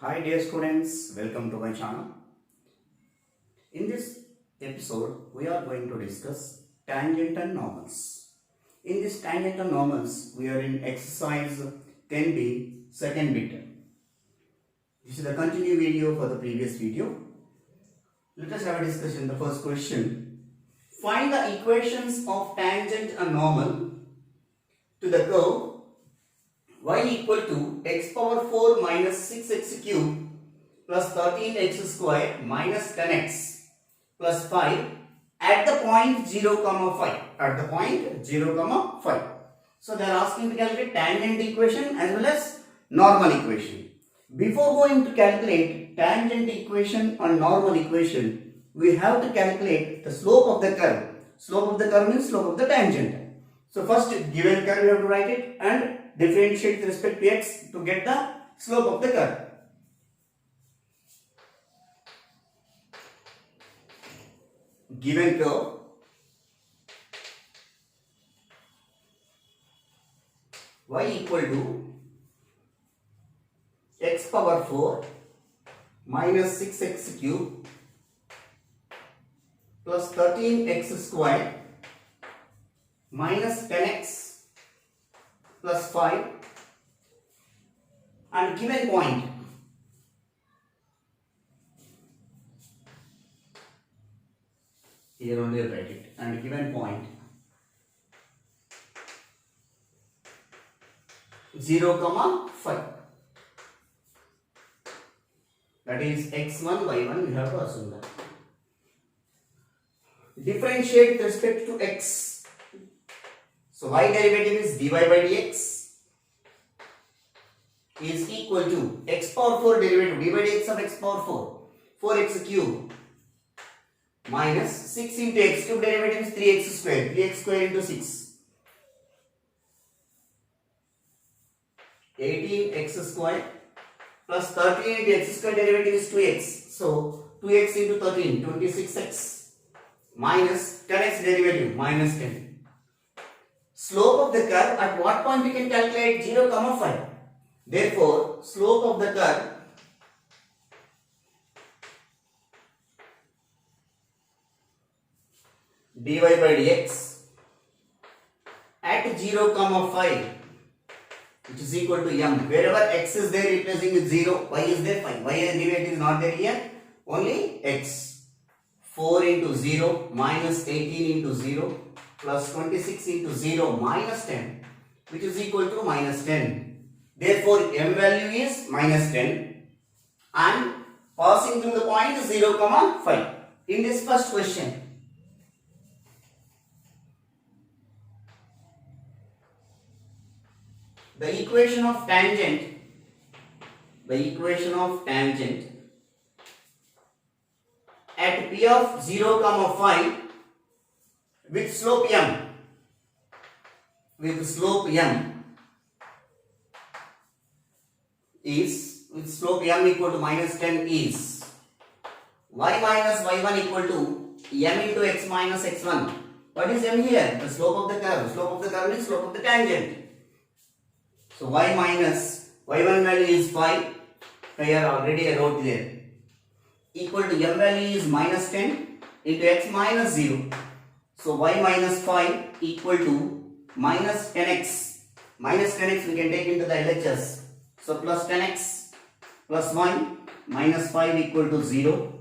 Hi dear students, welcome to my channel. In this episode, we are going to discuss tangent and normals. In this tangent and normals, we are in exercise 10b, second bit. This is the continued video for the previous video. Let us have a discussion. The first question. Find the equations of tangent and normal to the curve y equal to x power 4 minus 6x cube plus 13x square minus 10x plus 5 at the point 0 comma 5. At the point 0 comma 5. So they are asking to calculate tangent equation as well as normal equation. Before going to calculate tangent equation or normal equation, we have to calculate the slope of the curve. Slope of the curve means slope of the tangent. So first given curve you have to write it and differentiate with respect to x to get the slope of the curve. Given curve y equal to x power 4 minus 6x cube plus 13x square minus 10x plus 5 and given point here only write it and given point 0 comma 5, that is x1 y1 we have to assume that. Differentiate with respect to x. So y derivative is dy by dx is equal to x power 4 derivative dy by dx of x power 4, 4x cube minus 6 into x cube derivative is 3x square, 3x square into 6, 18x square plus 13 into x square derivative is 2x, so 2x into 13, 26x minus 10x derivative minus 10. Slope of the curve at what point we can calculate 0 comma 5. Therefore, slope of the curve dy by dx at 0 comma 5 which is equal to m. Wherever x is there replacing with 0, y is there 5. Y derivative is not there here, only x. 4 into 0 minus 18 into 0 plus 26 into 0 minus 10 which is equal to minus 10. Therefore, m value is minus 10 and passing through the point 0 comma 5. In this first question, the equation of tangent at p of 0 comma 5 with slope m is with slope m equal to minus 10 is y minus y1 equal to m into x minus x1. What is m here? The slope of the curve. Slope of the curve is slope of the tangent. So y minus y1 value is 5. Here already I wrote there. Equal to m value is minus 10 into x minus 0. So y minus 5 equal to minus 10x. Minus 10x we can take into the LHS. So plus 10x plus 1 minus 5 equal to 0.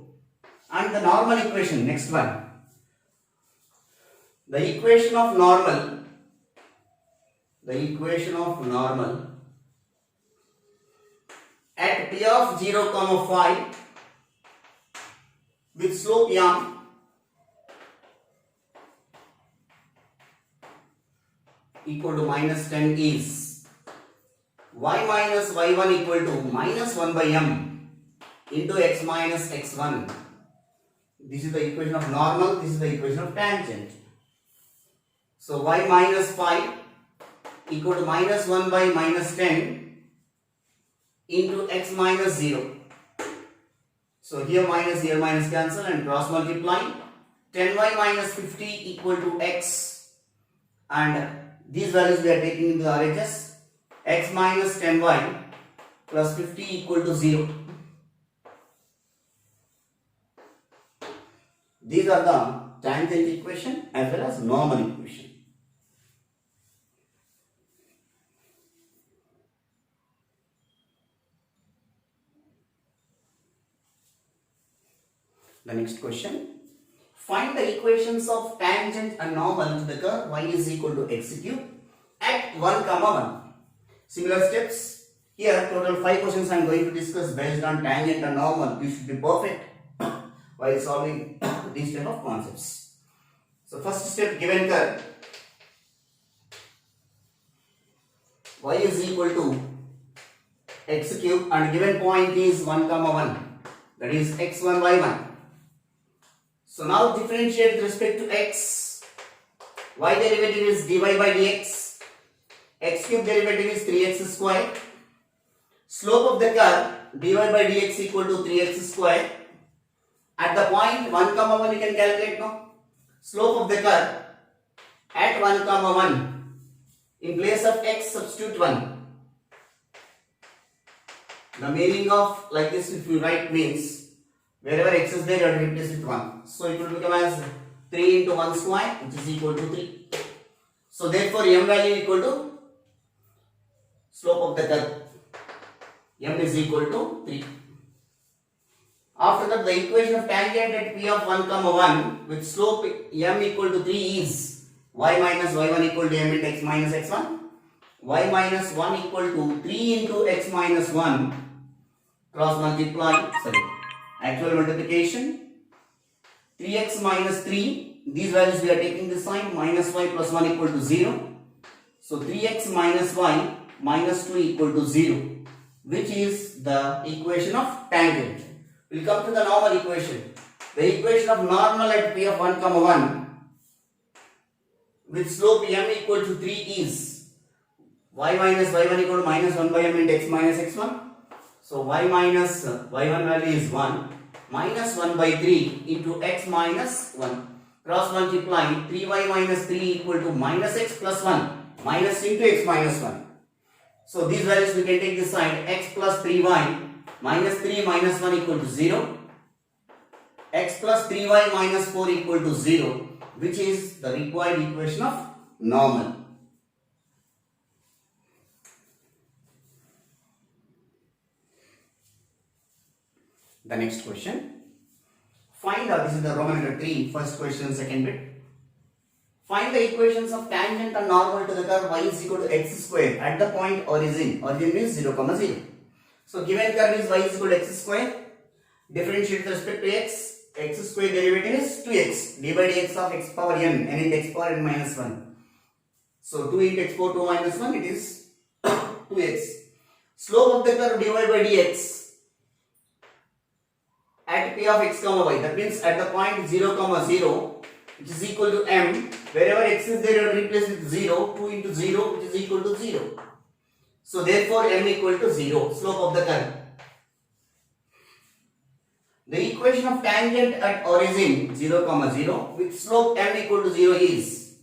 And the normal equation, next one. The equation of normal at p of 0 comma 5 with slope m equal to minus 10 is y minus y1 equal to minus 1 by m into x minus x1. This is the equation of normal, this is the equation of tangent. So y minus 5 equal to minus 1 by minus 10 into x minus 0. So here minus cancel and cross multiply. 10y minus 50 equal to x, and these values we are taking into the RHS. X minus 10y plus 50 equal to 0. These are the tangent equation as well as normal equation. The next question. Find the equations of tangent and normal to the curve y is equal to x cube at 1, 1. Similar steps. Here total 5 questions I am going to discuss based on tangent and normal. You should be perfect while solving these type of concepts. So first step, given curve y is equal to x cube and given point is 1, 1, that is x1 y1. So now differentiate with respect to x. Y derivative is dy by dx. X cube derivative is 3x square. Slope of the curve dy by dx equal to 3x square. At the point 1, 1 you can calculate now. Slope of the curve at 1, 1. In place of x substitute 1. The meaning of like this, if you write, means wherever x is there you have to replace with 1. So it will become as 3 into 1 square, which is equal to 3. So therefore m value equal to slope of the curve. M is equal to 3. After that, the equation of tangent at p of 1, 1 with slope m equal to 3 is y minus y1 equal to m into x minus x1. Y minus 1 equal to 3 into x minus 1 cross multiply, actual multiplication, 3x minus 3, these values we are taking this sign, minus y plus 1 equal to 0. So 3x minus y minus 2 equal to 0, which is the equation of tangent. We will come to the normal equation. The equation of normal at p of 1, 1 with slope m equal to 3 is y minus y1 equal to minus 1 by m into x minus x1. So y minus y1 value is 1 minus 1 by 3 into x minus 1. Cross multiply, 3y minus 3 equal to minus x plus 1 minus into x minus 1. So these values we can take this side, x plus 3y minus 3 minus 1 equal to 0. X plus 3y minus 4 equal to 0, which is the required equation of normal. The next question. Find this is the Roman letter 3, first question, second bit. Find the equations of tangent and normal to the curve y is equal to x square at the point origin. Origin means 0, 0. So given curve is y is equal to x square. Differentiate with respect to x. X square derivative is 2x. d by dx of x power n into x power n minus 1. So 2 into x power 2 minus 1, it is 2x. Slope of the curve dy by dx at p of x comma y, that means at the point 0, 0, which is equal to m. Wherever x is there, you will replace with 0. 2 into 0, which is equal to 0. So therefore m equal to 0, slope of the curve. The equation of tangent at origin 0, 0 with slope m equal to 0 is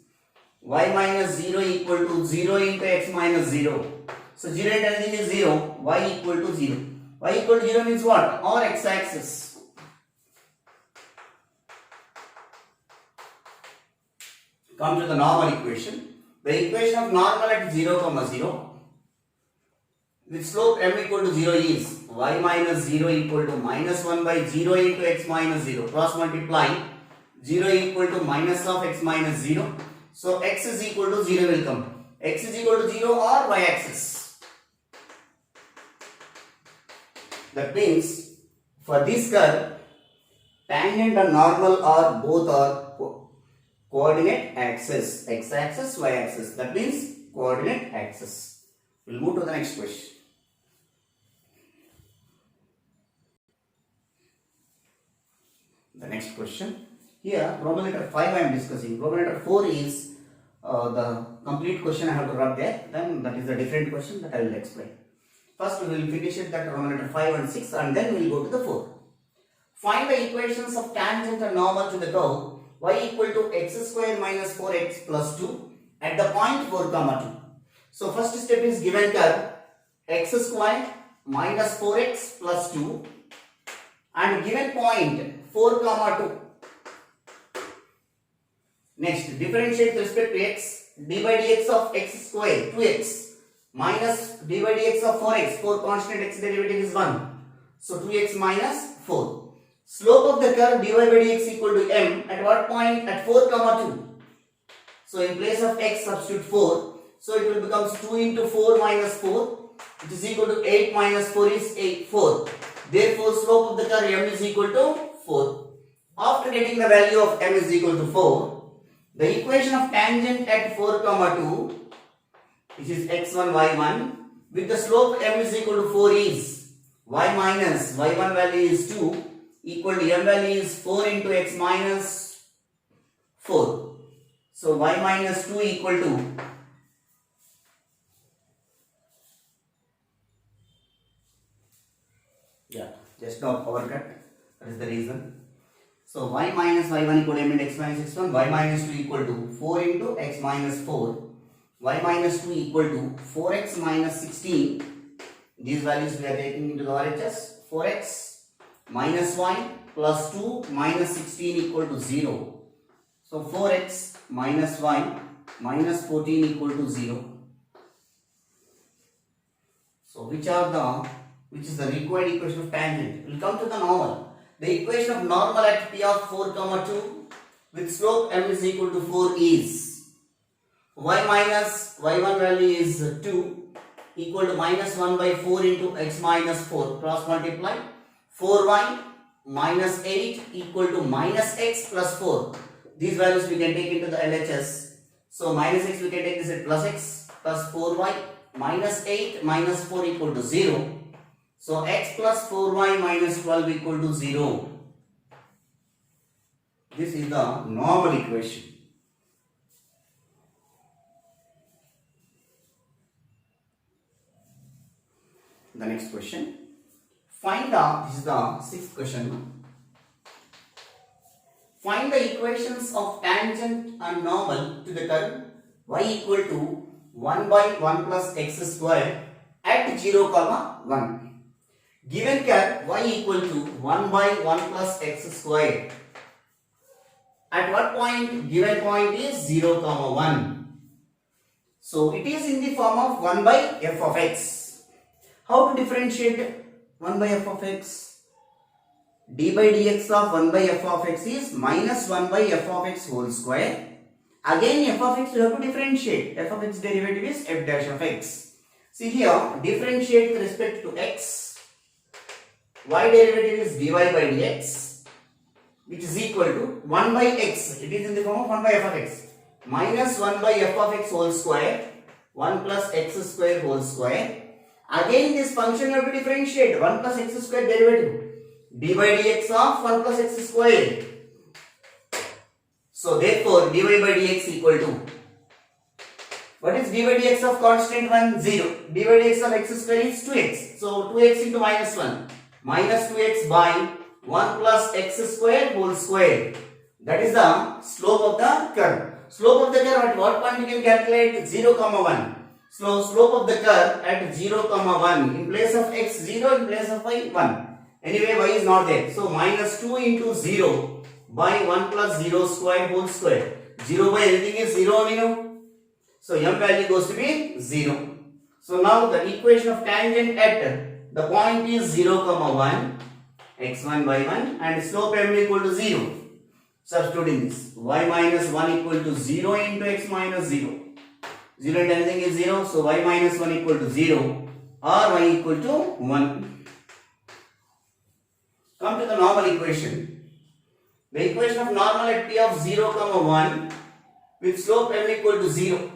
y minus 0 equal to 0 into x minus 0. So 0 into anything is 0, y equal to 0. Y equal to 0 means what? Or x axis. Come to the normal equation. The equation of normal at 0, 0 with slope m equal to 0 is y minus 0 equal to minus 1 by 0 into x minus 0. Cross multiply, 0 equal to minus of x minus 0. So x is equal to 0 will come. X is equal to 0 or y axis. That means for this curve, tangent and normal are both are coordinate axis, x axis, y axis. That means coordinate axis. We'll move to the next question. The next question. Here, Roman letter 5 I am discussing. Roman letter 4 is the complete question I have to rub there. Then that is a different question that I will explain. First we will finish it that Roman letter 5 and 6 and then we will go to the 4. Find the equations of tangent and normal to the curve y equal to x square minus 4x plus 2 at the point 4, 2. So first step is given curve x square minus 4x plus 2 and given point 4, 2. Next, differentiate with respect to x. D by dx of x square 2x minus d by dx of 4x. 4 constant, x derivative is 1. So 2x minus 4. Slope of the curve dy by dx equal to m at what point? At 4 comma 2. So in place of x substitute 4. So it will become 2 into 4 minus 4, which is equal to 8 minus 4 is 4. Therefore slope of the curve m is equal to 4. After getting the value of m is equal to 4, the equation of tangent at 4 comma 2, which is x1 y1, with the slope m is equal to 4 is y minus y1 value is 2 equal to m value is 4 into x minus 4. So y minus 2 equal to just now power cut. That is the reason. So y minus y1 equal to m into x minus x1. Y minus 2 equal to 4 into x minus 4. Y minus 2 equal to 4x minus 16. These values we are taking into the RHS. 4x minus y plus 2 minus 16 equal to 0. So 4x minus y minus 14 equal to 0. So which is the required equation of tangent? We will come to the normal. The equation of normal at P of 4 comma 2 with slope m is equal to 4 is y minus y1 value is 2 equal to minus 1 by 4 into x minus 4. Cross multiply. 4y minus 8 equal to minus x plus 4. These values we can take into the LHS. So minus x we can take this at plus x plus 4y minus 8 minus 4 equal to 0. So x plus 4y minus 12 equal to 0. This is the normal equation. The next question. This is the sixth question. Find the equations of tangent and normal to the curve y equal to 1 by 1 plus x square at 0 comma 1. Given curve y equal to 1 by 1 plus x square. At what point? Given point is 0 comma 1. So it is in the form of 1 by f of x. How to differentiate 1 by f of x? D by dx of 1 by f of x is minus 1 by f of x whole square. Again f of x you have to differentiate. F of x derivative is f dash of x. See here, differentiate with respect to x. Y derivative is dy by dx, which is equal to 1 by x. It is in the form of 1 by f of x. Minus 1 by f of x whole square. 1 plus x square whole square. Again this function you have to differentiate. 1 plus x square derivative. D by dx of 1 plus x square. So therefore dy by dx equal to, what is dy by dx of constant 1? 0. Dy by dx of x square is 2x. So 2x into minus 1. Minus 2x by 1 plus x square whole square. That is the slope of the curve. Slope of the curve at what point you can calculate? 0 comma 1. So slope of the curve at 0 comma 1. In place of x 0, in place of y 1. Anyway y is not there. So minus 2 into 0 by 1 plus 0 square whole square. 0 by anything is 0 only now. So m value goes to be 0. So now the equation of tangent at the point is 0 comma 1 x1 y1 and slope m equal to 0. Substituting this, y minus 1 equal to 0 into x minus 0. 0 into anything is 0, so y minus 1 equal to 0 or y equal to 1. Come to the normal equation. The equation of normal at p of 0 comma 1 with slope m equal to 0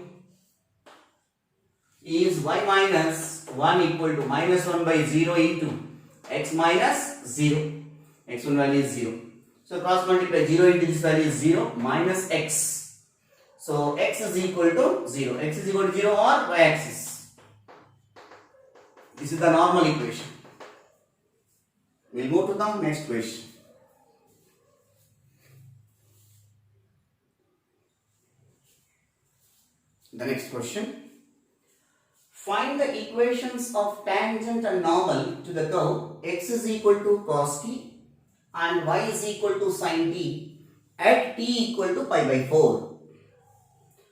is y minus 1 equal to minus 1 by 0 into x minus 0. x1 value is 0. So cross multiply 0 into this value is 0 minus x. So x is equal to 0. X is equal to 0 or y axis. This is the normal equation. We will move to the next question. The next question. Find the equations of tangent and normal to the curve x is equal to cos t and y is equal to sin t at t equal to pi by 4.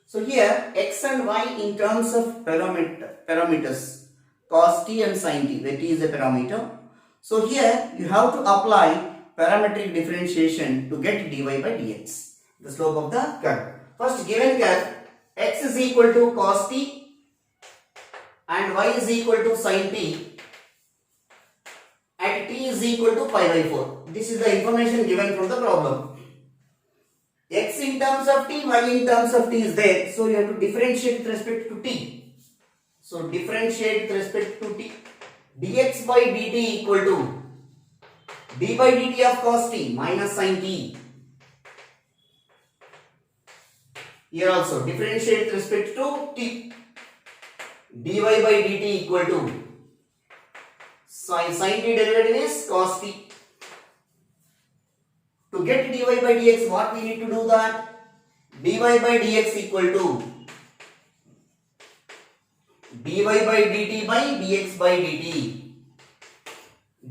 So here x and y in terms of parameters cos t and sin t, where t is a parameter. So here you have to apply parametric differentiation to get dy by dx, the slope of the curve. First, given curve x is equal to cos t and y is equal to sin t at t is equal to pi by 4. This is the information given from the problem. X in terms of t, y in terms of t is there. So you have to differentiate with respect to t. So differentiate with respect to t. Dx by dt equal to d by dt of cos t minus sin t. Here also differentiate with respect to t. dy by dt equal to sin t derivative is cos t. To get dy by dx, what we need to do that? dy by dx equal to dy by dt by dx by dt.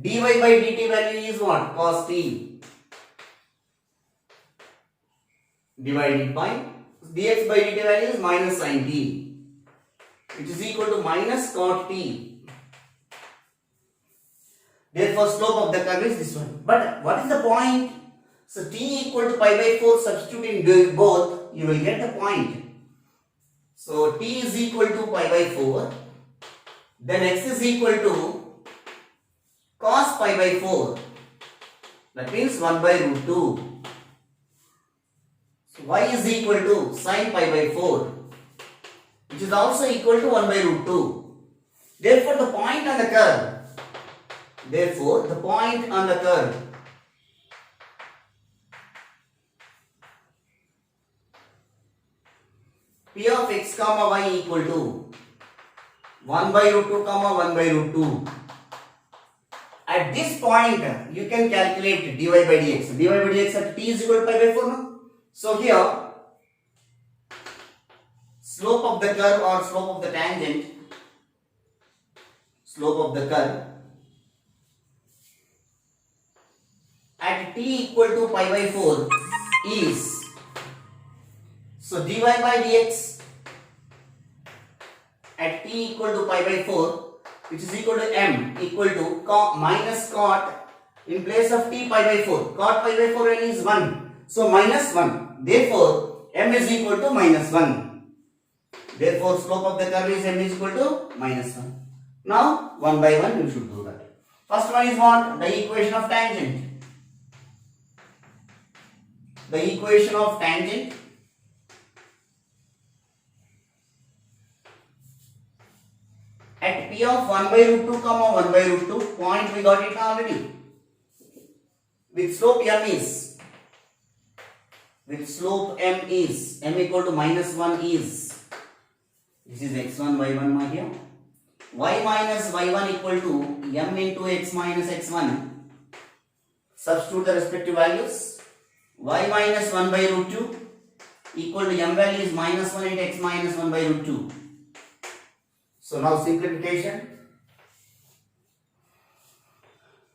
dy by dt value is what? Cos t divided by dx by dt value is minus sin t, which is equal to minus cot t. Therefore, slope of the curve is this one. But what is the point? So t equal to pi by 4, substitute in both, you will get the point. So t is equal to pi by 4, then x is equal to cos pi by 4, that means 1 by root 2. So y is equal to sin pi by 4, which is also equal to 1 by root 2. Therefore, the point on the curve, P of x comma y equal to 1 by root 2 comma 1 by root 2. At this point, you can calculate dy by dx. dy by dx at t is equal to pi by 4 now. So here, slope of the curve or slope of the tangent, at t equal to pi by 4 is, so dy by dx at t equal to pi by 4, which is equal to m equal to minus cot, in place of t pi by 4, cot pi by 4 value is 1, so minus 1, therefore m is equal to minus 1, therefore slope of the curve is m is equal to minus 1. Now one by one you should do that. First one is what? The equation of tangent. At p of 1 by root 2 comma 1 by root 2, point we got it already. With slope m is m equal to minus 1 is, this is x1 y1 here, y minus y1 equal to m into x minus x1. Substitute the respective values. Y minus 1 by root 2 equal to m value is minus 1 into x minus 1 by root 2. So now simplification.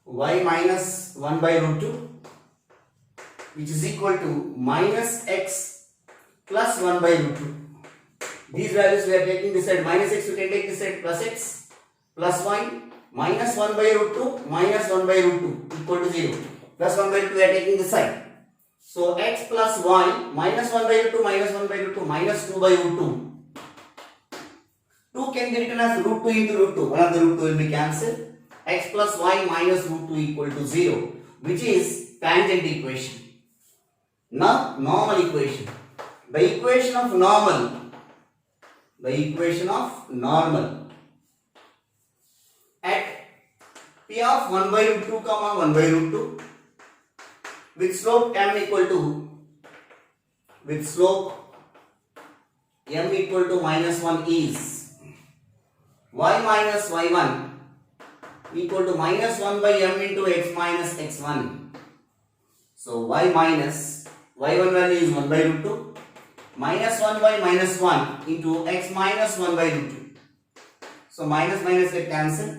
Y minus 1 by root 2, which is equal to minus x plus 1 by root 2. These values we are taking this side, minus x we can take this side, plus x plus y, minus 1 by root 2 minus 1 by root 2 equal to 0, plus 1 by root 2 we are taking this side. So x plus y minus 1 by root 2 minus 1 by root 2 minus 2 by root 2. 2 can be written as root 2 into root 2. One of the root 2 will be cancelled. X plus y minus root 2 equal to 0, which is tangent equation. Now normal equation. The equation of normal at p of 1 by root 2 comma 1 by root 2 with slope m equal to minus 1 is y minus y1 equal to minus 1 by m into x minus x1. So y minus y1 value is 1 by root 2 minus 1 by minus 1 into x minus 1 by root 2. So minus minus get cancelled.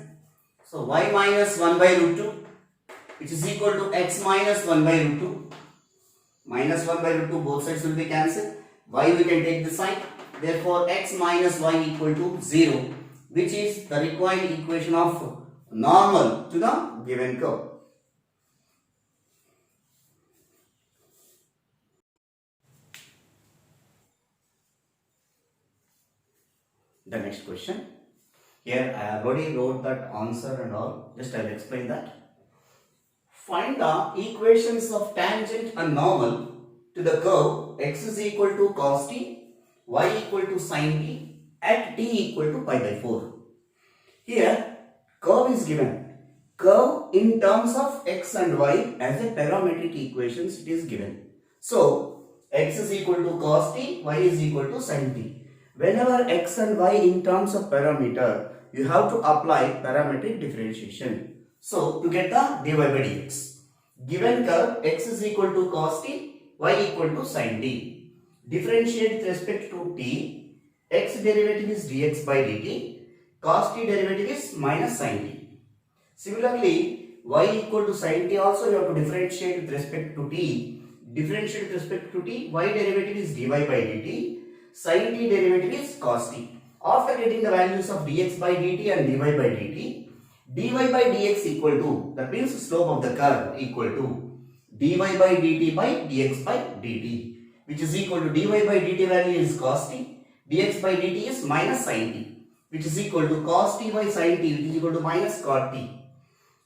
So y minus 1 by root 2, which is equal to x minus 1 by root 2. Minus 1 by root 2, both sides will be cancelled. Y we can take this side. Therefore, x minus y equal to 0, which is the required equation of normal to the given curve. The next question. Here I already wrote that answer and all. Just I will explain that. Find the equations of tangent and normal to the curve x is equal to cos t, y equal to sin t at t equal to pi by 4. Here curve is given. Curve in terms of x and y as a parametric equations it is given. So x is equal to cos t, y is equal to sin t. Whenever x and y in terms of parameter, you have to apply parametric differentiation. So to get the dy by dx, given curve x is equal to cos t, y equal to sin t. Differentiate with respect to t, x derivative is dx by dt, cos t derivative is minus sin t. Similarly, y equal to sin t also you have to differentiate with respect to t. Differentiate with respect to t, y derivative is dy by dt, sin t derivative is cos t. After getting the values of dx by dt and dy by dt, dy by dx equal to, that means slope of the curve equal to dy by dt by dx by dt, which is equal to dy by dt value is cos t, dx by dt is minus sin t, which is equal to cos t by sin t, which is equal to minus cot t.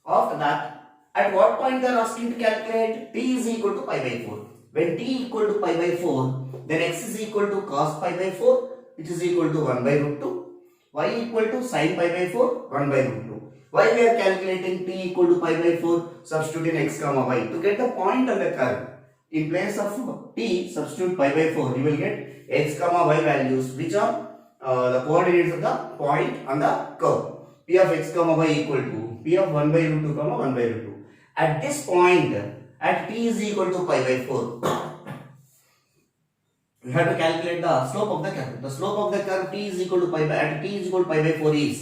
After that, at what point they are asking to calculate t is equal to pi by 4. When t equal to pi by 4, then x is equal to cos pi by 4, which is equal to 1 by root 2. Y equal to sin pi by 4, 1 by root 2. Why we are calculating t equal to pi by 4? Substitute in x comma y. To get the point on the curve, in place of t, substitute pi by 4. You will get x comma y values, which are the coordinates of the point on the curve. P of x comma y equal to P of 1 by root 2 comma 1 by root 2. At this point, at t is equal to pi by 4, we have to calculate the slope of the curve. The slope of the curve t is equal to pi by, at t is equal to pi by 4 is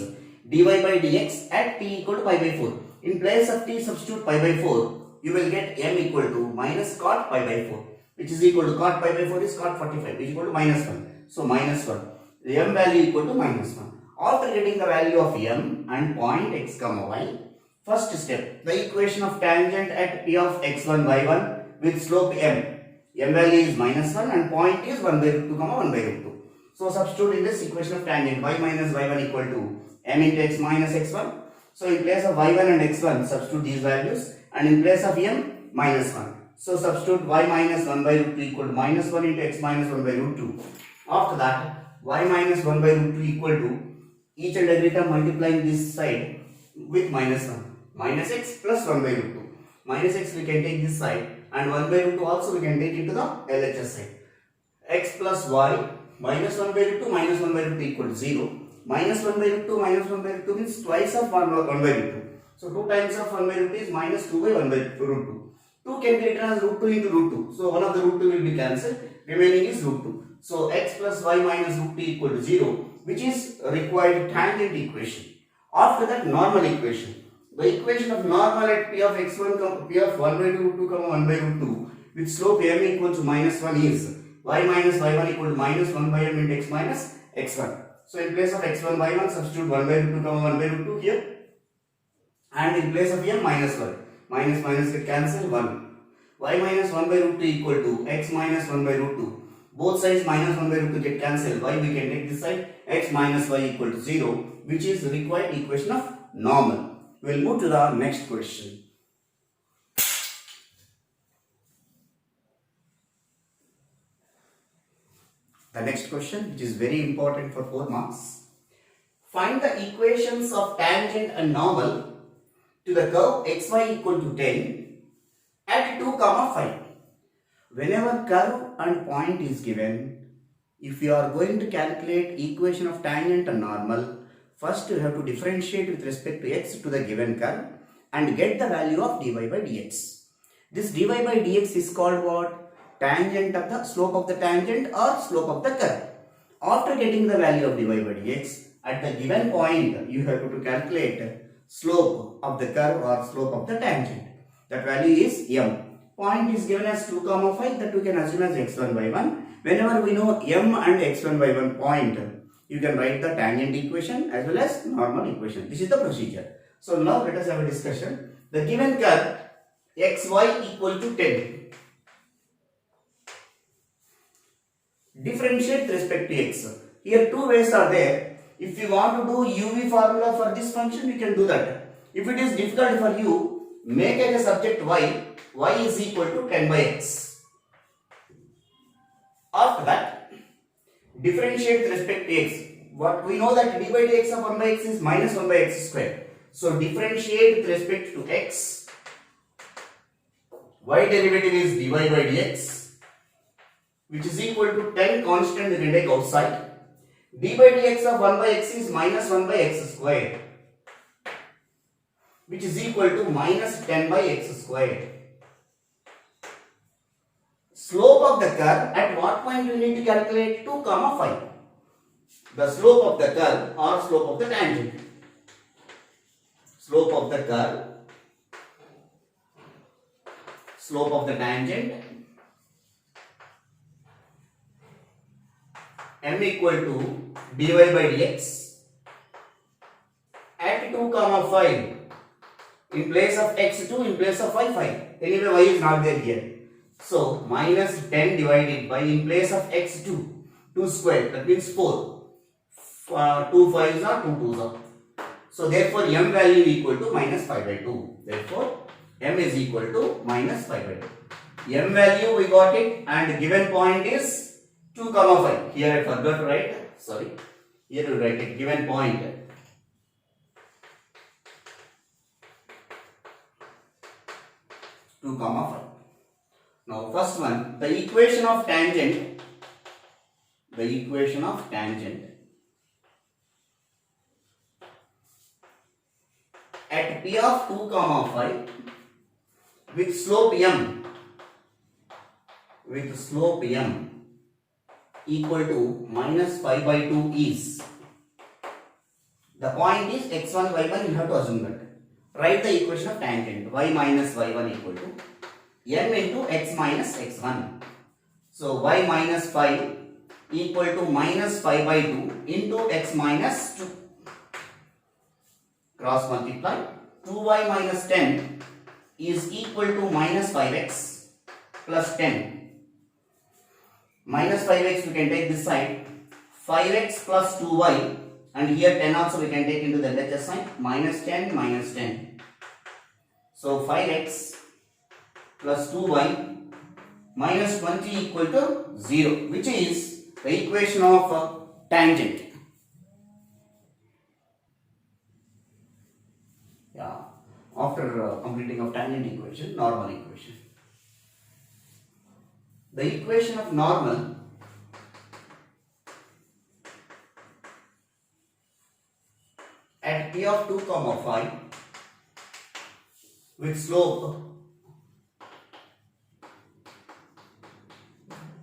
dy by dx at t equal to pi by 4. In place of t, substitute pi by 4. You will get m equal to minus cot pi by 4, which is equal to cot pi by 4 is cot 45, which is equal to minus 1. So minus 1. The m value equal to minus 1. After getting the value of m and point x comma y, first step, the equation of tangent at p of x1 y1 with slope m. M value is minus 1 and point is 1 by root 2 comma 1 by root 2. So substitute in this equation of tangent y minus y1 equal to m into x minus x1. So in place of y1 and x1, substitute these values, and in place of m, minus 1. So substitute y minus 1 by root 2 equal to minus 1 into x minus 1 by root 2. After that, y minus 1 by root 2 equal to each and every time multiplying this side with minus 1. Minus x plus 1 by root 2. Minus x we can take this side, and 1 by root 2 also we can take it to the LHS side. X plus y minus 1 by root 2 minus 1 by root 2 equal to 0. Minus 1 by root 2 minus 1 by root 2 means twice of 1 by root 2. So 2 times of 1 by root 2 is minus 2 by 1 by root 2. 2 can be written as root 2 into root 2. So one of the root 2 will be cancelled. Remaining is root 2. So x plus y minus root 2 equal to 0, which is required tangent equation. After that, normal equation. The equation of normal at p of x1 p of 1 by root 2 comma 1 by root 2 with slope m equal to minus 1 is y minus y1 equal to minus 1 by m into x minus x1. So in place of x1 y1, substitute 1 by root 2 comma 1 by root 2 here, and in place of m, minus 1. Minus minus get cancel 1. Y minus 1 by root 2 equal to x minus 1 by root 2. Both sides minus 1 by root 2 get cancelled. Y we can take this side, x minus y equal to 0, which is the required equation of normal. We will move to the next question. The next question, which is very important for 4 marks. Find the equations of tangent and normal to the curve xy equal to 10 at 2 comma 5. Whenever curve and point is given, if you are going to calculate equation of tangent and normal, first you have to differentiate with respect to x to the given curve and get the value of dy by dx. This dy by dx is called what? Tangent of the slope of the tangent or slope of the curve. After getting the value of dy by dx, at the given point you have to calculate slope of the curve or slope of the tangent. That value is m. Point is given as 2 comma 5, that we can assume as x1 by 1, Whenever we know m and x1, y1 point, you can write the tangent equation as well as normal equation. This is the procedure. So now let us have a discussion. The given curve xy equal to 10. Differentiate with respect to x. Here two ways are there. If you want to do UV formula for this function, you can do that. If it is difficult for you, make as a subject y is equal to 10 by x. After that, differentiate with respect to x. What we know that d by dx of 1 by x is minus 1 by x square. So differentiate with respect to x. Y derivative is dy by dx, which is equal to 10 constant we can take outside. D by dx of 1 by x is minus 1 by x square, which is equal to minus 10 by x square. Slope of the curve, at what point you need to calculate? 2, 5. The slope of the curve or slope of the tangent. Slope of the curve, slope of the tangent, m equal to dy by dx at 2, 5. In place of x2, in place of y, 5. Anyway, y is not there here. So, minus 10 divided by, in place of x2, 2 square, that means 4. 2 5s are 2 2s are. So, therefore, m value equal to minus 5 by 2. Therefore, m is equal to minus 5 by 2. M value we got it, and given point is 2, 5. Here I forgot to write. Sorry. Here we write it. Given point 2, 5. Now, first one, the equation of tangent. The equation of tangent at p of 2, 5 with slope m equal to minus 5 by 2 is, the point is x1, y1, you have to assume that. Write the equation of tangent y minus y1 equal to m into x minus x1. So y minus 5 equal to minus 5 by 2 into x minus 2. Cross multiply. 2y minus 10 is equal to minus 5x plus 10. Minus 5x we can take this side. 5x plus 2y, and here 10 also we can take into the LHS sign. Minus 10 minus 10. So 5x plus 2y minus 20 equal to 0, which is the equation of tangent. Yeah. After completing of tangent equation, normal equation. The equation of normal at p of 2, 5 with slope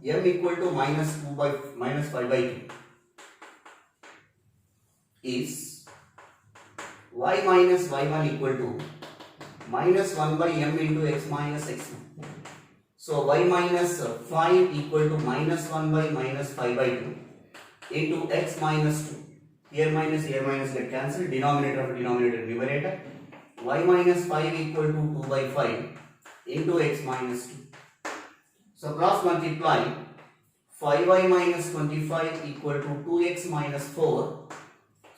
m equal to minus 5 by 2 is y minus y1 equal to minus 1 by m into x minus x1. So y minus 5 equal to minus 1 by minus 5 by 2 into x minus 2. Here minus get cancelled. Denominator of denominator numerator. Y minus 5 equal to 2 by 5 into x minus 2. So cross multiply. 5y minus 25 equal to 2x minus 4.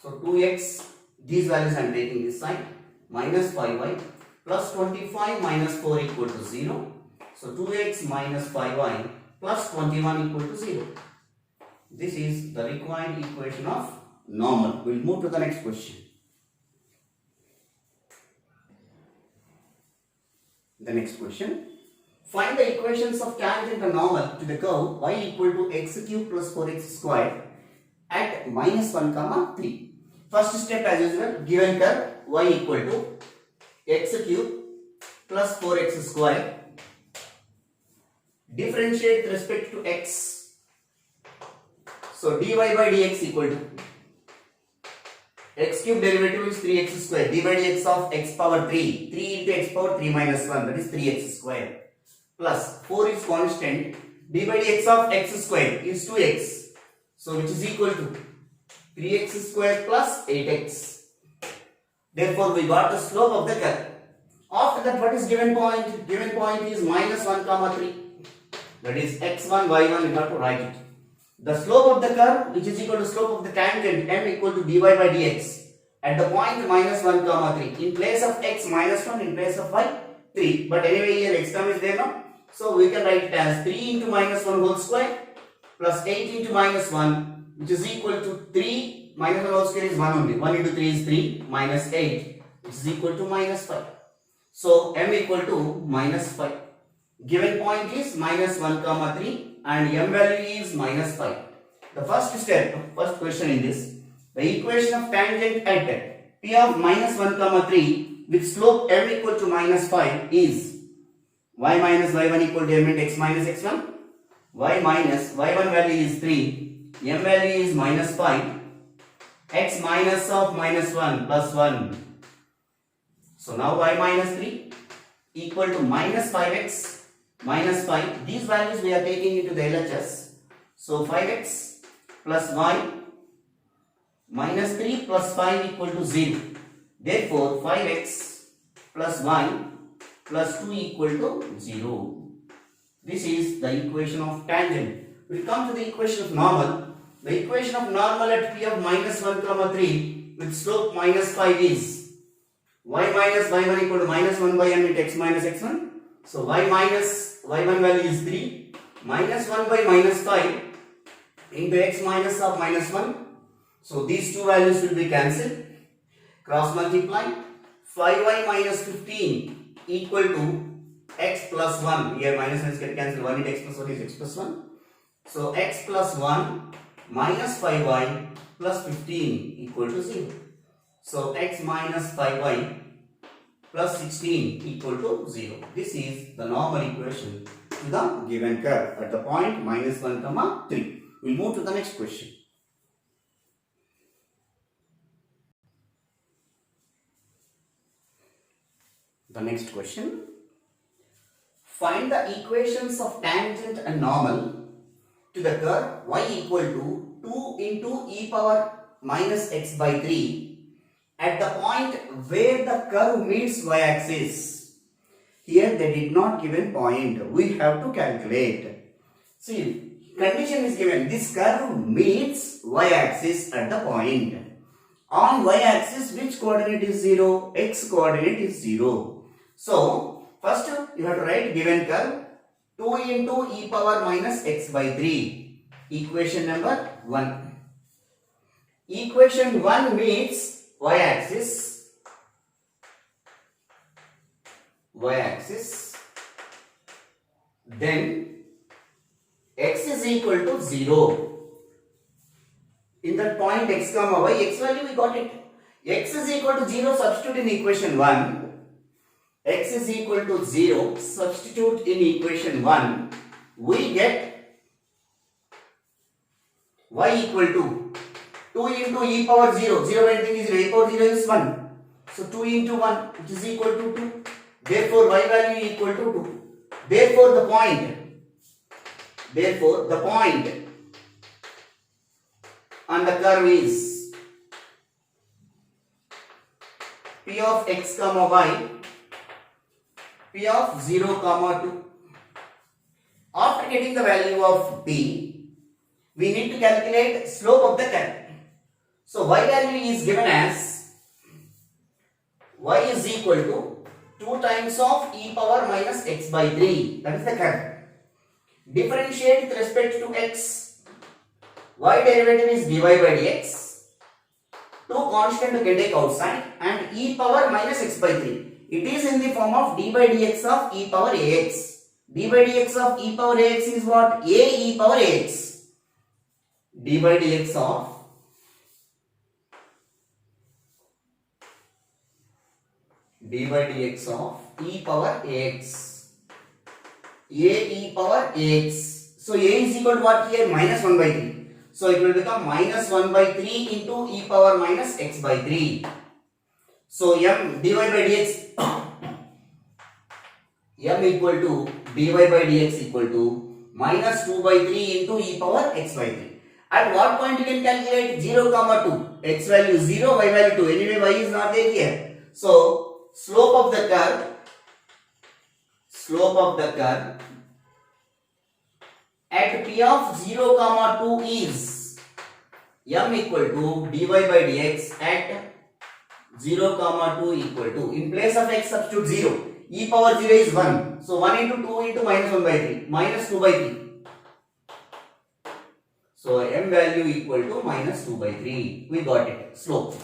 So 2x, these values I am taking this side. Minus 5y plus 25 minus 4 equal to 0. So 2x minus 5y plus 21 equal to 0. This is the required equation of normal. We will move to the next question. The next question. Find the equations of tangent and normal to the curve y equal to x cube plus 4x squared at minus 1, 3. First step as usual, given curve y equal to x cube plus 4x squared. Differentiate with respect to x. So dy by dx equal to x cube derivative is 3x square. dy by dx of x power 3 into x power 3 minus 1, that is 3x square, plus 4 is constant. d by dx of x square is 2x. So which is equal to 3x square plus 8x. Therefore we got the slope of the curve. After that, what is given point? Given point is minus 1 comma 3. That is x1 y1, we have to write it. The slope of the curve, which is equal to slope of the tangent m equal to dy by dx at the point minus 1 comma 3. In place of x minus 1, in place of y 3. But anyway here x term is there now. So we can write it as 3 into minus 1 whole square plus 8 into minus 1, which is equal to 3 minus 1 whole square is 1 only. 1 into 3 is 3 minus 8, which is equal to minus 5. So m equal to minus 5. Given point is minus 1 comma 3 and m value is minus 5. The first step, first question in this, the equation of tangent at p of minus 1 comma 3 with slope m equal to minus 5 is y minus y1 equal to m into x minus x1. Y minus y1 value is 3, m value is minus 5, x minus of minus 1 plus 1. So now y minus 3 equal to minus 5x minus 5. These values we are taking into the LHS. So 5x plus y minus 3 plus 5 equal to 0. Therefore 5x plus y plus 2 equal to 0. This is the equation of tangent. We come to the equation of normal. The equation of normal at p of minus 1 comma 3 with slope minus 5 is y minus y1 equal to minus 1 by m into x minus x1. So y minus y1 value is 3 minus 1 by minus 5 into x minus of minus 1. So these two values will be cancelled. Cross multiply. 5y minus 15 equal to x plus 1. Here minus 1 is get cancelled. 1 into x plus 1 is x plus 1. So x plus 1 minus 5y plus 15 equal to 0. So x minus 5y plus 16 equal to 0. This is the normal equation to the given curve at the point minus 1 comma 3. We will move to the next question. The next question. Find the equations of tangent and normal to the curve y equal to 2 into e power minus x by 3 at the point where the curve meets y-axis. Here they did not give a point. We have to calculate. See, condition is given. This curve meets y-axis at the point. On y-axis, which coordinate is 0? X coordinate is 0. So, first you have to write given curve 2 into e power minus x by 3. Equation number 1. Equation 1 meets y-axis, then x is equal to 0. In that point x comma y, x value we got it. X is equal to 0, substitute in equation 1. X is equal to 0, substitute in equation 1. We get y equal to 2 into e power 0. 0 anything is 0. E power 0 is 1. So 2 into 1, which is equal to 2. Therefore y value equal to 2. Therefore the point on the curve is p of x comma y, p of 0 comma 2. After getting the value of p, we need to calculate slope of the curve. So y value is given as y is equal to 2 times of e power minus x by 3. That is the curve. Differentiate with respect to x. Y derivative is dy by dx. 2 constant you can take outside and e power minus x by 3. It is in the form of d by dx of e power ax. D by dx of e power ax is what? A e power ax. D by dx of d by dx of e power ax. A e power ax. So a is equal to what here? Minus 1 by 3. So it will become minus 1 by 3 into e power minus x by 3. So m dy by dx m equal to dy by dx equal to minus 2 by 3 into e power x by 3. At what point you can calculate 0 comma 2? X value 0, y value 2. Anyway, y is not there here. So slope of the curve at p of 0 comma 2 is m equal to dy by dx at 0 comma 2 equal to, in place of x substitute 0, e power 0 is 1, so 1 into 2 into minus 1 by 3, minus 2 by 3, so m value equal to minus 2 by 3. We got it, slope.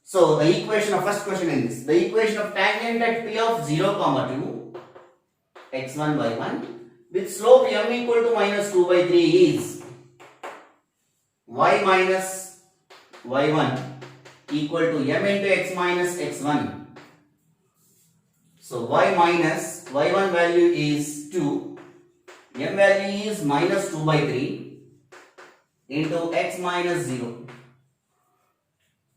So the equation of first question in this, the equation of tangent at p of 0 comma 2 x1 by 1 with slope m equal to minus 2 by 3 is y minus y1 equal to m into x minus x1. So y minus y1 value is 2, m value is minus 2 by 3 into x minus 0.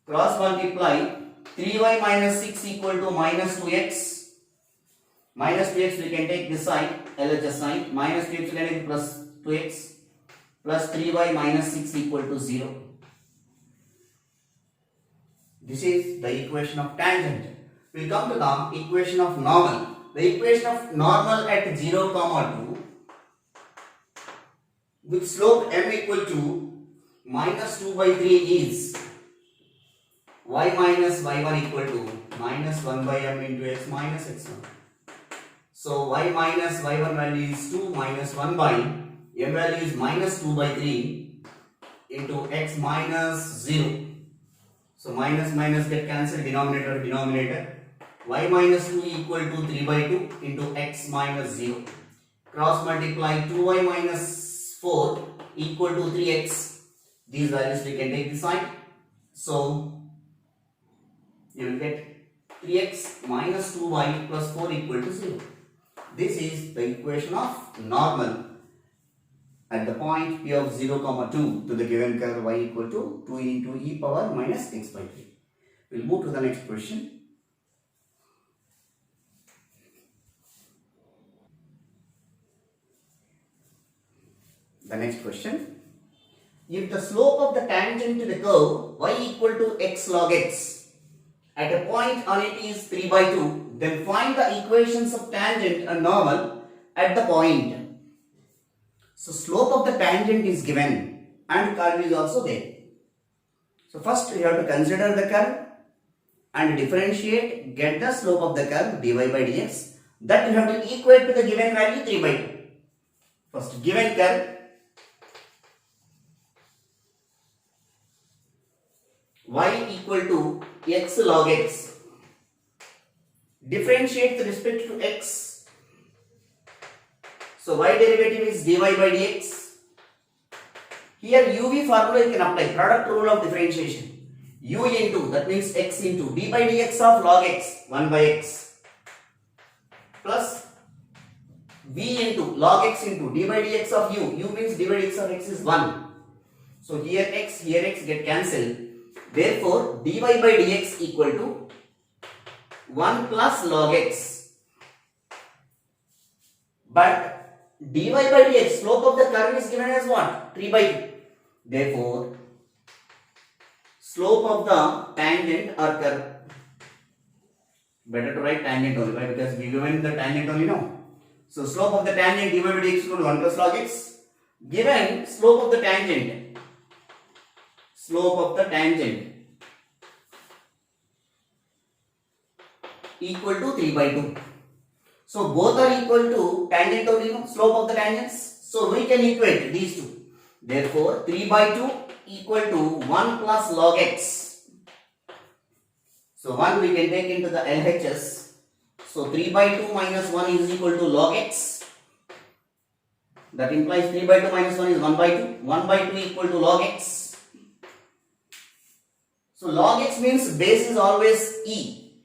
Cross multiply 3y minus 6 equal to minus 2x. Minus 2x we can take this side, LHS sign, minus 2x we can take plus 2x plus 3y minus 6 equal to 0. This is the equation of tangent. We come to the equation of normal. The equation of normal at 0 comma 2 with slope m equal to minus 2 by 3 is y minus y1 equal to minus 1 by m into x minus x1. So y minus y1 value is 2 minus 1 by m value is minus 2 by 3 into x minus 0. So minus minus get cancelled, denominator to denominator. Y minus 2 equal to 3 by 2 into x minus 0. Cross multiply 2y minus 4 equal to 3x. These values we can take this side. So you will get 3x minus 2y plus 4 equal to 0. This is the equation of normal at the point p of 0 comma 2 to the given curve y equal to 2 into e power minus x by 3. We will move to the next question. The next question. If the slope of the tangent to the curve y equal to x log x at a point on it is 3 by 2, then find the equations of tangent and normal at the point. So slope of the tangent is given and curve is also there. So first we have to consider the curve and differentiate, get the slope of the curve dy by dx. That you have to equate to the given value 3 by 2. First given curve y equal to x log x. Differentiate with respect to x. So y derivative is dy by dx. Here uv formula you can apply, product rule of differentiation. U into, that means x into d by dx of log x, 1 by x, plus v into log x into d by dx of u. U means d by dx of x is 1. So here x get cancelled. Therefore dy by dx equal to 1 plus log x. But dy by dx, slope of the curve is given as what? 3 by 2. Therefore, slope of the tangent or curve, better to write tangent only, right? Because we given the tangent only now. So slope of the tangent dy by dx equal to 1 plus log x. Given slope of the tangent equal to 3 by 2. So both are equal to tangent only, slope of the tangents. So we can equate these two. Therefore 3 by 2 equal to 1 plus log x. So 1 we can take into the LHS. So 3 by 2 minus 1 is equal to log x. That implies 3 by 2 minus 1 is 1 by 2. 1 by 2 equal to log x. So log x means base is always e,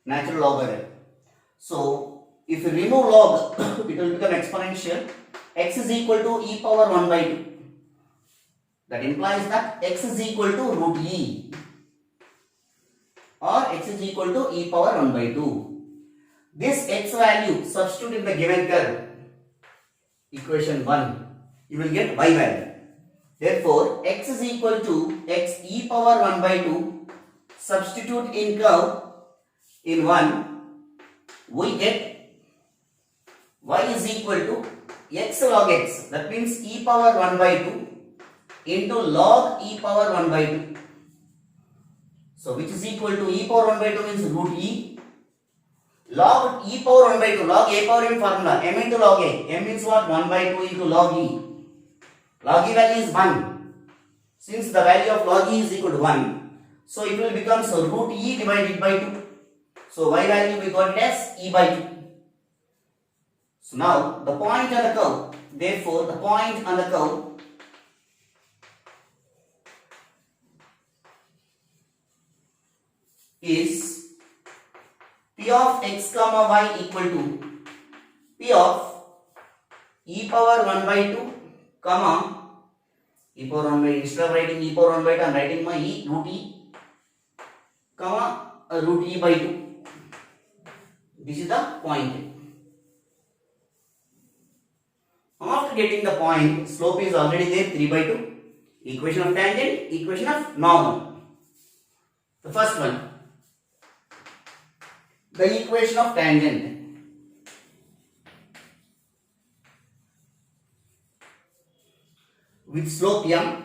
natural logarithm. So if you remove log, it will become exponential. X is equal to e power 1 by 2. That implies that x is equal to root e, or x is equal to e power 1 by 2. This x value substitute in the given curve. equation 1, you will get y value. Therefore, x is equal to x e power 1 by 2. Substitute in curve in 1, we get y is equal to x log x. That means e power 1 by 2 into log e power 1 by 2. So, which is equal to e power 1 by 2 means root e. Log e power 1 by 2, log a power in formula, m into log a. M means what? 1 by 2 into log e. Log e value is 1. Since the value of log e is equal to 1, so it will become root e divided by 2. So y value we got as e by 2. So now the point on the curve, therefore the point on the curve is p of x comma y equal to p of e power 1 by 2 comma e power 1 by, instead of writing e power 1 by 2, I am writing my e root e comma root e by 2. This is the point. After getting the point, slope is already there, 3 by 2. Equation of tangent, equation of normal. The first one, the equation of tangent. With slope m,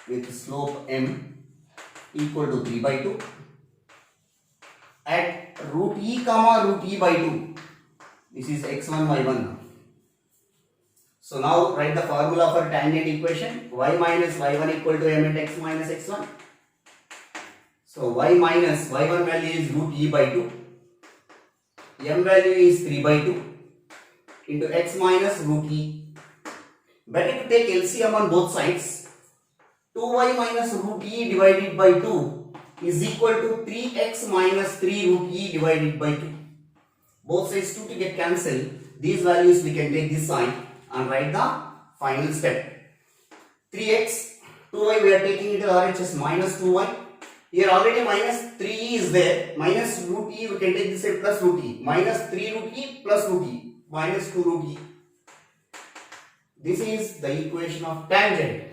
with slope m equal to 3 by 2 at root e comma root e by 2. This is x1 y1. So now write the formula for tangent equation. Y minus y1 equal to m into x minus x1. So y minus y1 value is root e by 2. M value is 3 by 2 into x minus root e. Better to take LCM on both sides. 2y minus root e divided by 2 is equal to 3x minus 3 root e divided by 2. Both sides 2 to get cancelled. These values we can take this side and write the final step. 3x, 2y we are taking it RHS minus 2y. Here already minus 3e is there. Minus root e we can take this side plus root e. Minus 3 root e plus root e. Minus 2 root e. This is the equation of tangent.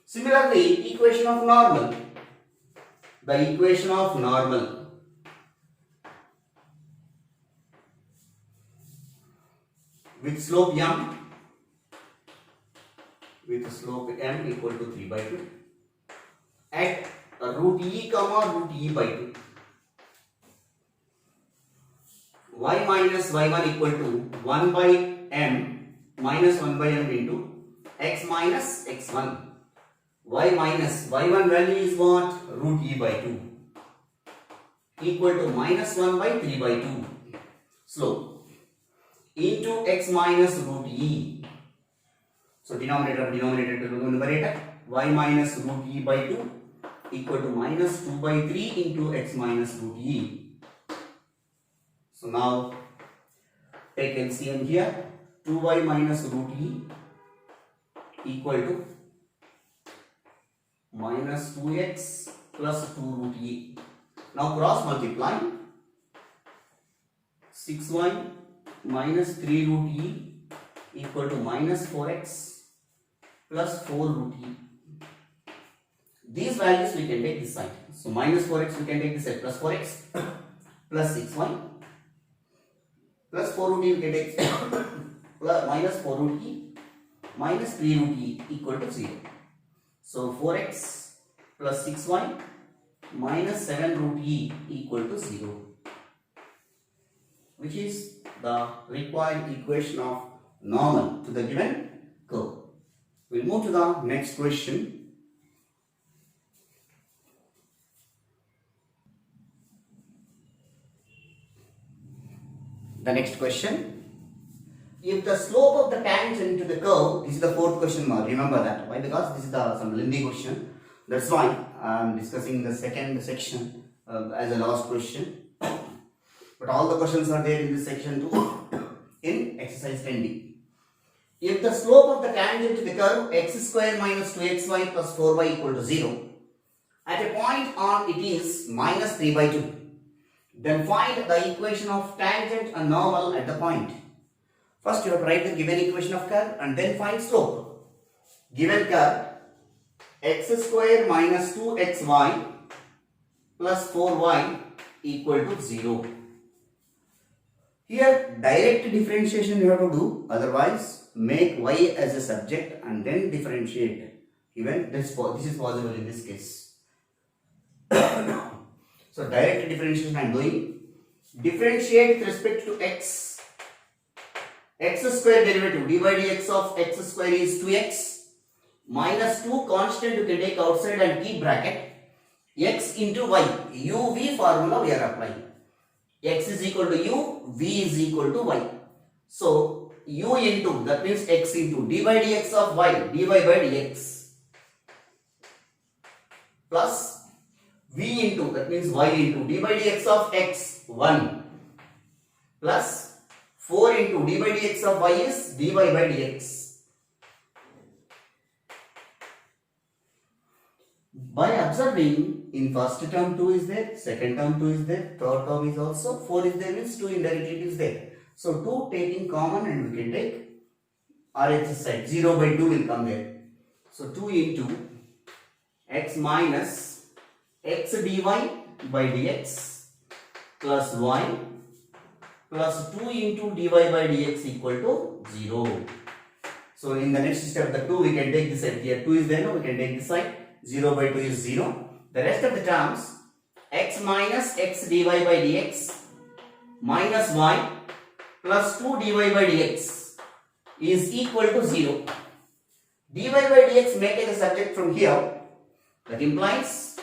Similarly, equation of normal. The equation of normal. With slope m, with slope m equal to 3 by 2 at root e comma root e by 2. Y minus y1 equal to 1 by m minus 1 by m into x minus x1. Y minus y1 value is what? Root e by 2 equal to minus 1 by 3 by 2 slope into x minus root e. So denominator to numerator, y minus root e by 2 equal to minus 2 by 3 into x minus root e. So now take LCM here. 2y minus root e equal to minus 2x plus 2 root e. Now cross multiply. 6y minus 3 root e equal to minus 4x plus 4 root e. These values we can take this side. So minus 4x we can take this side, plus 4x plus 6y plus 4 root e we can take plus minus 4 root e minus 3 root e equal to 0. So 4x plus 6y minus 7 root e equal to 0, which is the required equation of normal to the given curve. We'll move to the next question. The next question. If the slope of the tangent to the curve, this is the fourth question mark, remember that. Why? Because this is some lengthy question. That's why I am discussing the second section as a last question. But all the questions are there in this section too, in exercise 10D. If the slope of the tangent to the curve x square minus 2xy plus 4y equal to 0, at a point on it is minus 3 by 2, then find the equation of tangent and normal at the point. First you have to write the given equation of curve and then find slope. Given curve, x square minus 2xy plus 4y equal to 0. Here direct differentiation you have to do, otherwise make y as a subject and then differentiate. Even this is possible in this case. So direct differentiation I am doing. Differentiate with respect to x. X square derivative dy dx of x square is 2x minus 2 constant you can take outside and keep bracket. X into y. uv formula we are applying. X is equal to u, v is equal to y. So u into, that means x into dy dx of y, dy by dx plus v into, that means y into dy dx of x 1 plus 4 into dy dx of y is dy by dx. By observing, in first term 2 is there, second term 2 is there, third term is also 4 is there, means 2 indirectly is there. So 2 taking common and we can take RHS side, 0 by 2 will come there. So 2 into x minus x dy by dx plus y plus 2 into dy by dx equal to 0. So in the next step, the 2 we can take this side, here 2 is there, no, we can take this side, 0 by 2 is 0. The rest of the terms, x minus x dy by dx minus y plus 2 dy by dx is equal to 0. dy by dx make it a subject from here. That implies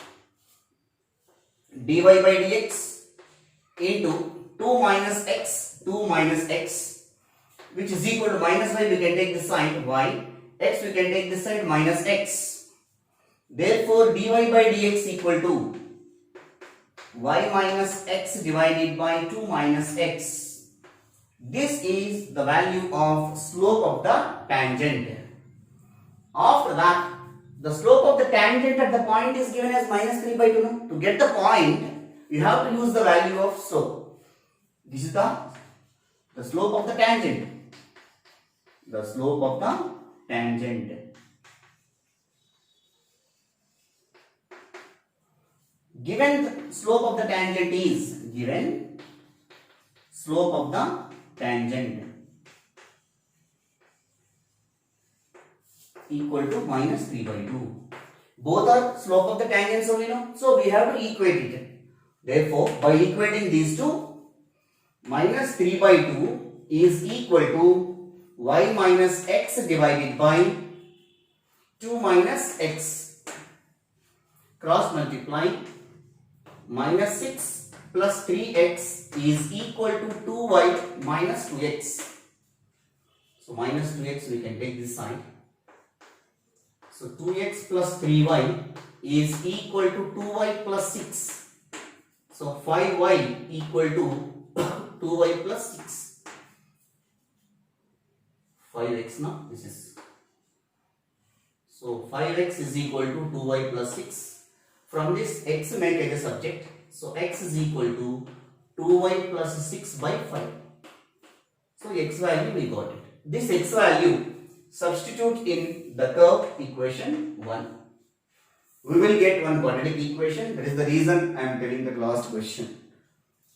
dy by dx into 2 minus x, which is equal to minus y, we can take this side y, x we can take this side minus x. Therefore, dy by dx equal to y minus x divided by 2 minus x. This is the value of slope of the tangent. After that, the slope of the tangent at the point is given as minus 3 by 2. No? To get the point, you have to use the value of slope. This is the slope of the tangent. The slope of the tangent. Given the slope of the tangent is equal to minus 3 by 2. Both are slope of the tangent, so we know. So we have to equate it. Therefore, by equating these two, minus 3 by 2 is equal to y minus x divided by 2 minus x. Cross multiply. Minus 6 plus 3x is equal to 2y minus 2x. So minus 2x we can take this side. So 2x plus 3y is equal to 2y plus 6. So 5y equal to 2y plus 6. 5x now, this is. So 5x is equal to 2y plus 6. From this, x make as a subject. So x is equal to 2y plus 6 by 5. So x value we got it. This x value substitute in the curve equation 1. We will get one quadratic equation. That is the reason I am telling the last question.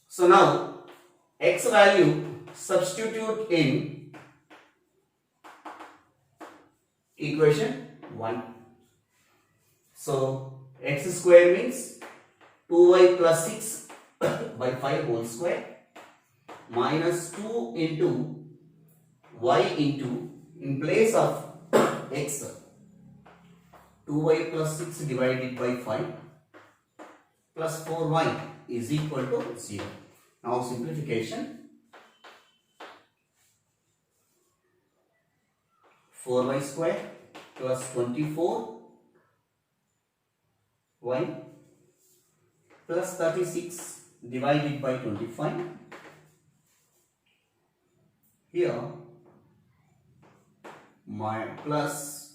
So now x value substitute in equation 1. So x square means 2y plus 6 by 5 whole square minus 2 into y into, in place of x, 2y plus 6 divided by 5 plus 4y is equal to 0. Now simplification. 4y square plus 24 y plus 36 divided by 25. Here plus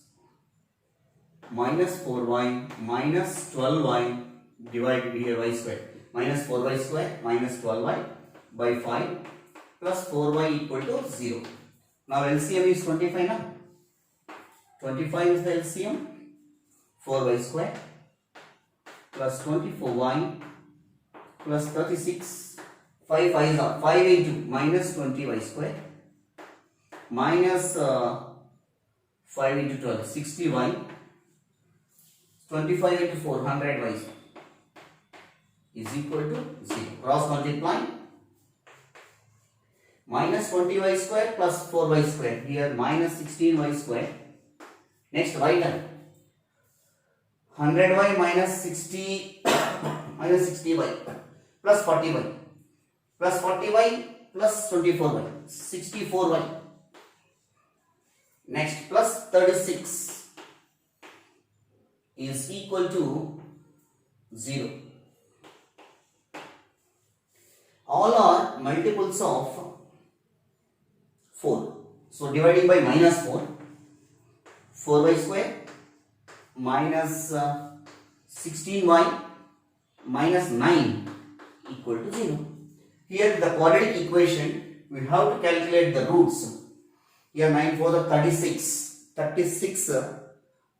minus 4y minus 12y divided here y square. Minus 4y square minus 12y by 5 plus 4y equal to 0. Now LCM is 25 now. 25 is the LCM. 4y square plus 24y plus 36. 5 into minus 20y square minus 5 into 12, 60y. 25 into 4, 100y is equal to 0. Cross multiply. Minus 20y square plus 4y square. Here minus 16y square. Next y term. 100y minus 60 minus 60y plus 40y plus 40y plus 24y 64y. Next plus 36 is equal to 0. All are multiples of 4. So dividing by minus 4, 4y square minus 16y minus 9 equal to 0. Here the quadratic equation, we have to calculate the roots. Here 9 for the 36. 36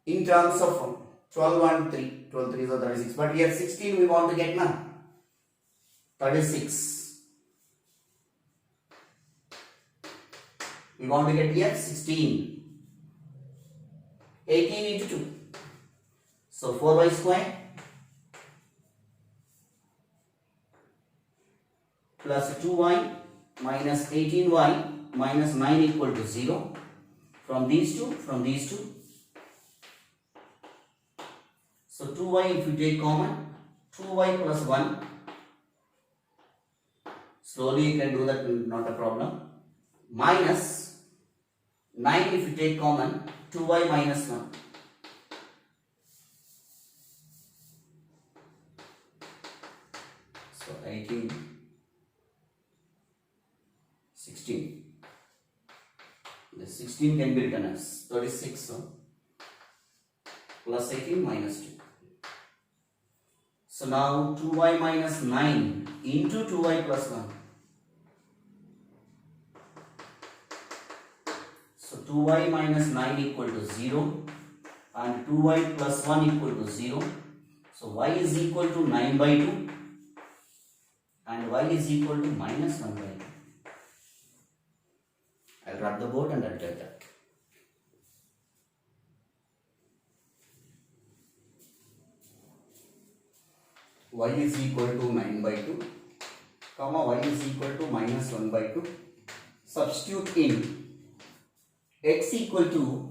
in terms of 12 and 3. 12 3 is 36. But here 16 we want to get now. 36. We want to get here 16. 18 into 2. So 4y square plus 2y minus 18y minus 9 equal to 0. From these two. So 2y if you take common, 2y plus 1. Slowly you can do that, not a problem. Minus 9 if you take common, 2y minus 1. So 18, 16. The 16 can be written as 36 plus 18 minus 2. So now 2y minus 9 into 2y plus 1. So 2y minus 9 equal to 0 and 2y plus 1 equal to 0. So y is equal to 9 by 2 and y is equal to minus 1 by 2. I'll rub the board and I'll tell that. Y is equal to 9 by 2, comma y is equal to minus 1 by 2. Substitute in x equal to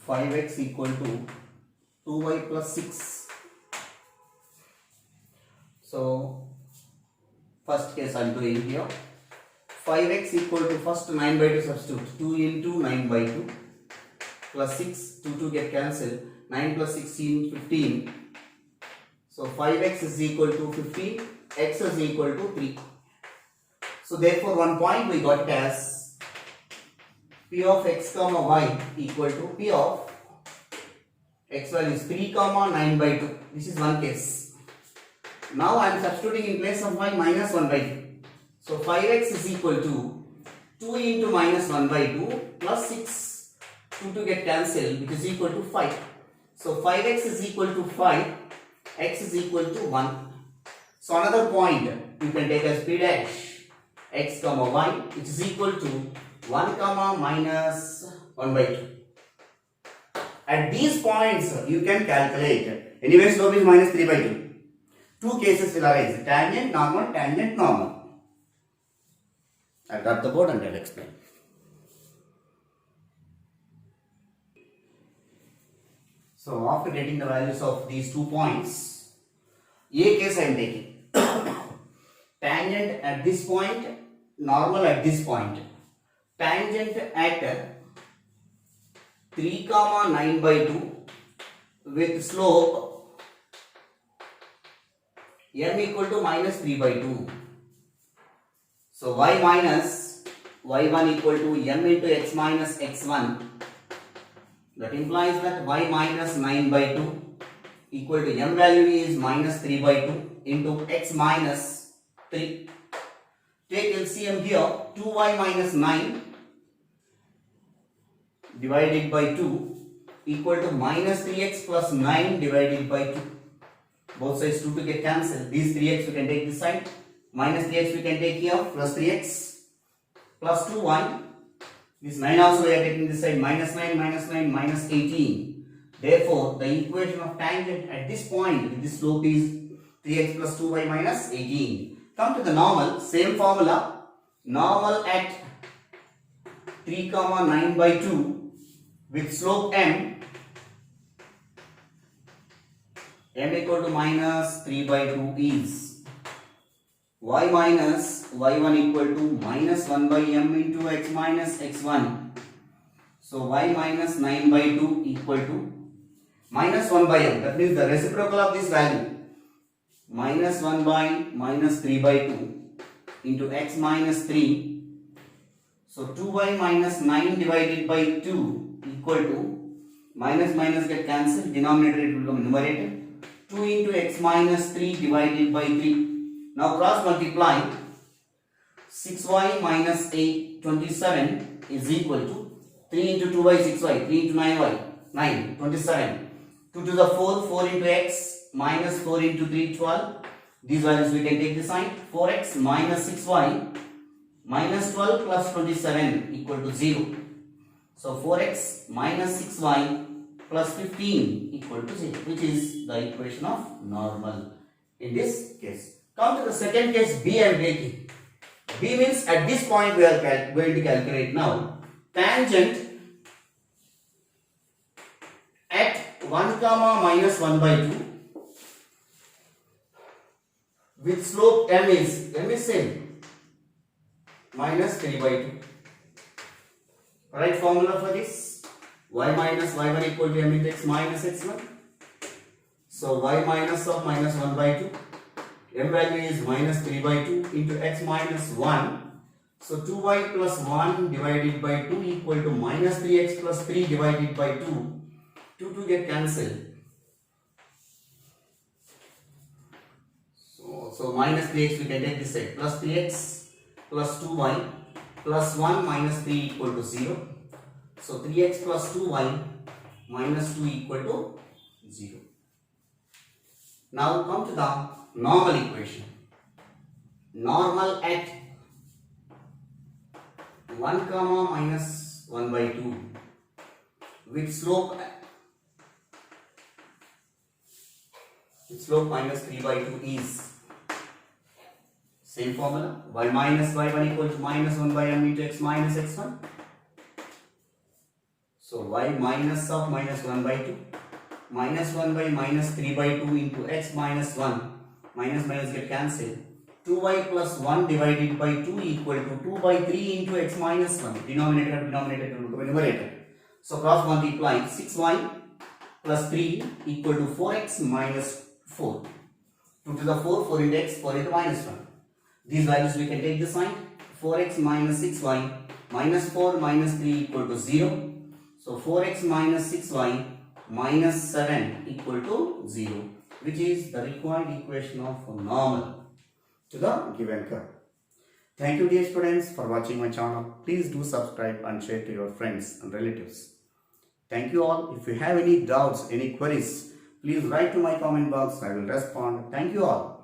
5x equal to 2y plus 6. So first case I am doing here. 5x equal to first 9 by 2 substitute. 2 into 9 by 2 plus 6. 2 get cancelled. 9 plus 16, 15. So 5x is equal to 15. X is equal to 3. So therefore one point we got as P of x comma y equal to P of x value is 3 comma 9 by 2. This is one case. Now I am substituting in place of y minus 1 by 2. So 5x is equal to 2 into minus 1 by 2 plus 6. 2 get cancelled, which is equal to 5. So 5x is equal to 5. X is equal to 1. So another point you can take as P dash x comma y, which is equal to 1 comma minus 1 by 2. At these points you can calculate. Anyway, slope is minus 3 by 2. Two cases will arise: tangent, normal, tangent, normal. I'll grab the board and I'll explain. So after getting the values of these 2 points, A case I am taking. Tangent at this point, normal at this point. Tangent at 3 comma 9 by 2 with slope m equal to minus 3 by 2. So y minus y1 equal to m into x minus x1. That implies that y minus 9 by 2 equal to m value is minus 3 by 2 into x minus 3. Take LCM here. 2y minus 9 divided by 2 equal to minus 3x plus 9 divided by 2. Both sides 2 to get cancelled. These 3x we can take this side. Minus 3x we can take here. Plus 3x plus 2y. This 9 also we are taking this side. Minus 9 minus 18. Therefore, the equation of tangent at this point with this slope is 3x plus 2y minus 18. Come to the normal. Same formula. Normal at 3 comma 9 by 2 with slope m equal to minus 3 by 2 is y minus y1 equal to minus 1 by m into x minus x1. So y minus 9 by 2 equal to minus 1 by m. That means the reciprocal of this value. Minus 1 by minus 3 by 2 into x minus 3. So 2y minus 9 divided by 2 equal to minus minus get cancelled. Denominator it will become numerator. 2 into x minus 3 divided by 3. Now cross multiply. 6y minus 8, 27 is equal to 3 into 2y, 6y, 3 into 9y, 9, 27. 2 to the 4, 4 into x minus 4 into 3, 12. These values we can take the sign. 4x minus 6y minus 12 plus 27 equal to 0. So 4x minus 6y plus 15 equal to 0, which is the equation of normal in this case. Come to the second case, B and taking. B means at this point we are going to calculate now tangent at 1 comma minus 1 by 2 with slope m is same minus 3 by 2. Right formula for this, y minus y1 equal to m into x minus x1. So y minus of minus 1 by 2, m value is minus 3 by 2 into x minus 1. So 2y plus 1 divided by 2 equal to minus 3x plus 3 divided by 2. 2 to get cancelled. So minus 3x we can take this side. Plus 3x plus 2y plus 1 minus 3 equal to 0. So 3x plus 2y minus 2 equal to 0. Now come to the normal equation. Normal at 1 comma minus 1 by 2 with slope minus 3 by 2 is same formula, y minus y1 equal to minus 1 by m into x minus x1. So y minus of minus 1 by 2 minus 1 by minus 3 by 2 into x minus 1. Minus minus get cancelled. 2y plus 1 divided by 2 equal to 2 by 3 into x minus 1. Denominator will become numerator. So cross multiply. 6y plus 3 equal to 4x minus 4. 2 to the 4, 4 into x, 4 into minus 1. These values we can take the sign. 4x minus 6y minus 4 minus 3 equal to 0. So 4x minus 6y minus 7 equal to 0, which is the required equation of normal to the given curve. Thank you dear students for watching my channel. Please do subscribe and share to your friends and relatives. Thank you all. If you have any doubts, any queries, please write to my comment box. I will respond. Thank you all.